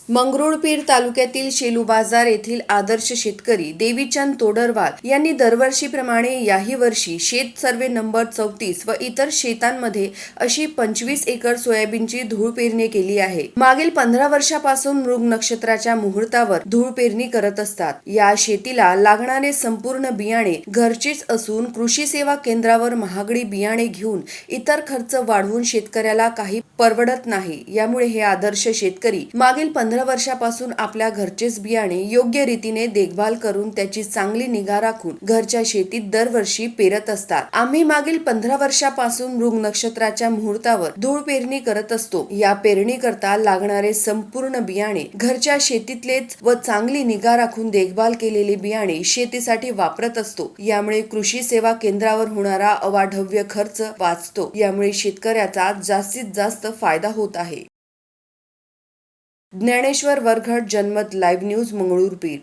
मंगरुळपीर तालुक्यातील शेलू बाजार येथील आदर्श शेतकरी देवीचंद तोडरवाल यांनी दरवर्षीप्रमाणे याही वर्षी शेत सर्वे नंबर 34 व इतर शेतांमध्ये अशी 25 एकर सोयाबीनची धूळ पेरणी केली आहे। मागील 15 वर्षापासून मृग नक्षत्राच्या मुहूर्तावर धूळ पेरणी करत असतात। या शेतीला लागणारे संपूर्ण बियाणे घरचेच असून कृषी सेवा केंद्रावर महागडी बियाणे घेऊन इतर खर्च वाढवून शेतकऱ्याला काही परवडत नाही। यामुळे हे आदर्श शेतकरी मागील 15 वर्षापासून आपल्या घरचेच बियाणे योग्य रीतीने देखभाल करून त्याची चांगली निगा राखून घरच्या शेतीत दरवर्षी पेरत असतात। आम्ही मागील 15 वर्षापासून मृग नक्षत्राच्या मुहूर्तावर धूळ पेरणी करत असतो। या पेरणी करता लागणारे संपूर्ण बियाणे घरच्या शेतीतलेच व चांगली निगा राखून देखभाल केलेले बियाणे शेतीसाठी वापरत असतो। यामुळे कृषी सेवा केंद्रावर होणारा अवाढव्य खर्च वाचतो। यामुळे शेतकऱ्याचा जास्तीत जास्त फायदा होत आहे। ज्ञानेश्वर वरघट, जनमत लाईव्ह न्यूज, मंगरुळपीर।